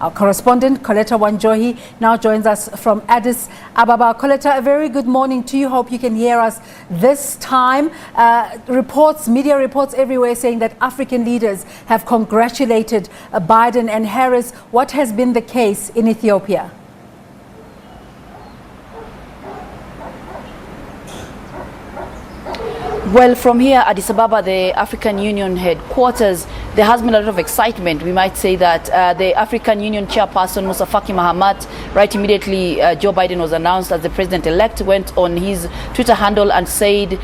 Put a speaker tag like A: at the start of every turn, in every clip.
A: Our correspondent, Colleta Wanjohi, now joins us from Addis Ababa. Colleta, a very good morning to you. Hope you can hear us this time. Media reports everywhere saying that African leaders have congratulated Biden and Harris. What has been the case in Ethiopia?
B: Well, from here, Addis Ababa, the African Union headquarters, there has been a lot of excitement. We might say that the African Union chairperson, Musa Faki Mahamat, right immediately Joe Biden was announced as the president-elect, went on his Twitter handle and said,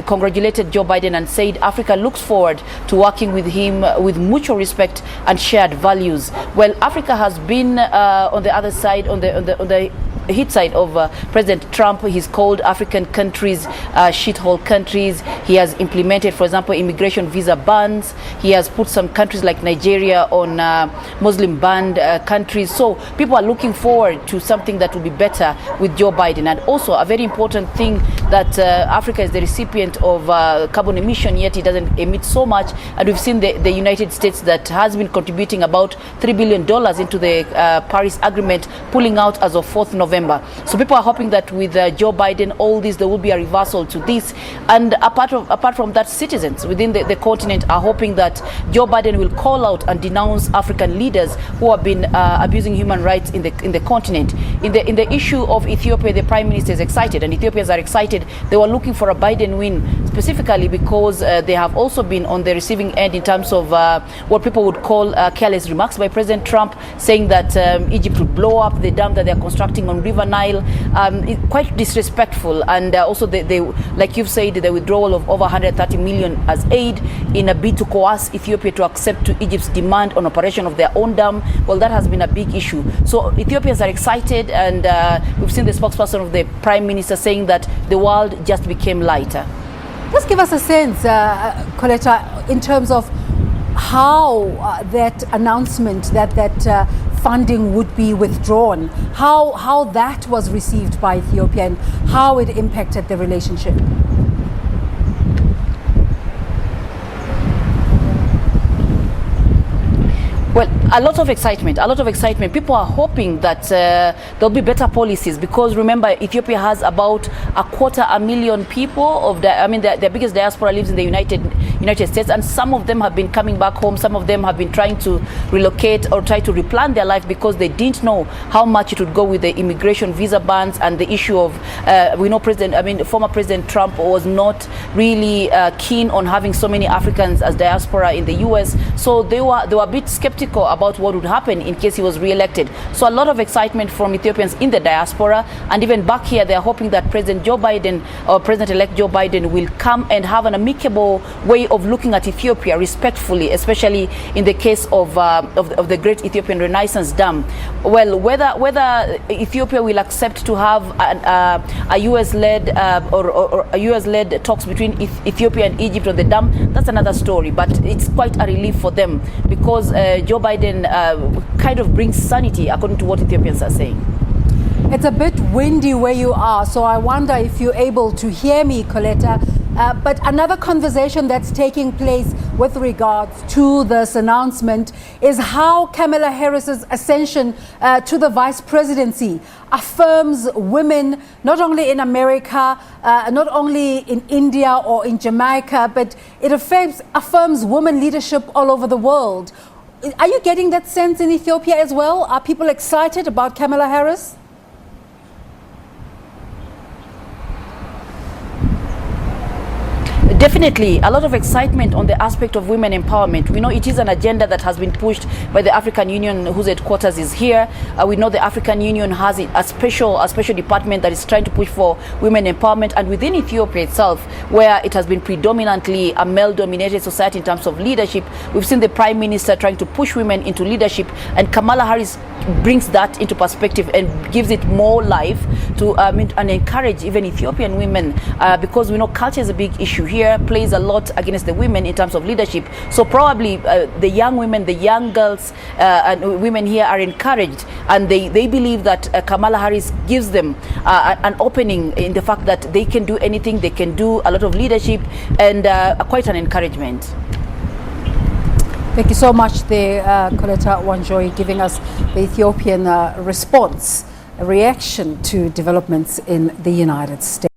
B: congratulated Joe Biden and said Africa looks forward to working with him with mutual respect and shared values. Well, Africa has been on the other side, on the hit side of President Trump. He's called African countries shithole countries. He has implemented, for example, immigration visa bans. He has put some countries like Nigeria on Muslim banned countries. So people are looking forward to something that will be better with Joe Biden. And also a very important thing that Africa is the recipient of carbon emission, yet it doesn't emit so much. And we've seen the United States that has been contributing about $3 billion into the Paris Agreement, pulling out as of 4th November. So people are hoping that with Joe Biden, all this, there will be a reversal to this. And apart from that, citizens within the continent are hoping that Joe Biden will call out and denounce African leaders who have been abusing human rights in the continent. In the issue of Ethiopia, the Prime Minister is excited, and Ethiopians are excited. They were looking for a Biden win, specifically because they have also been on the receiving end in terms of what people would call careless remarks by President Trump, saying that Egypt will blow up the dam that they're constructing on River Nile. Quite disrespectful. And also, they, like you've said, the withdrawal of over 130 million as aid in a bid to coerce Ethiopia to accept to Egypt's demand on operation of their own dam. Well, that has been a big issue. So Ethiopians are excited, and we've seen the spokesperson of the Prime Minister saying that the world just became lighter.
A: Just give us a sense, Colleta, in terms of how that announcement that funding would be withdrawn, how that was received by Ethiopia and how it impacted the relationship.
B: Well, a lot of excitement. People are hoping that there'll be better policies, because remember, Ethiopia has about 250,000 people. Their biggest diaspora lives in the United States, and some of them have been coming back home. Some of them have been trying to relocate or try to replan their life because they didn't know how much it would go with the immigration visa bans and the issue of we know former President Trump was not really keen on having so many Africans as diaspora in the US. So they were a bit skeptical about what would happen in case he was re-elected. So a lot of excitement from Ethiopians in the diaspora, and even back here, they are hoping that President Joe Biden or President-elect Joe Biden will come and have an amicable way of looking at Ethiopia respectfully, especially in the case of the Great Ethiopian Renaissance Dam. Well, whether Ethiopia will accept to have a US-led or a US-led talks between Ethiopia and Egypt on the dam, that's another story. But it's quite a relief for them, because Joe Biden kind of brings sanity, according to what Ethiopians are saying.
A: It's a bit windy where you are, so I wonder if you're able to hear me, Colleta. But another conversation that's taking place with regards to this announcement is how Kamala Harris's ascension to the vice presidency affirms women, not only in America, not only in India or in Jamaica, but it affirms women leadership all over the world. Are you getting that sense in Ethiopia as well? Are people excited about Kamala Harris?
B: Definitely, a lot of excitement on the aspect of women empowerment. We know it is an agenda that has been pushed by the African Union, whose headquarters is here. We know the African Union has a special department that is trying to push for women empowerment. And within Ethiopia itself, where it has been predominantly a male-dominated society in terms of leadership, we've seen the Prime Minister trying to push women into leadership, and Kamala Harris brings that into perspective and gives it more life to and encourage even Ethiopian women, because we know culture is a big issue here, plays a lot against the women in terms of leadership. So probably the young women, the young girls and women here are encouraged, and they believe that Kamala Harris gives them an opening in the fact that they can do anything, they can do a lot of leadership, and quite an encouragement.
A: Thank you so much there, Colleta Wanjohi, giving us the Ethiopian response, a reaction to developments in the United States.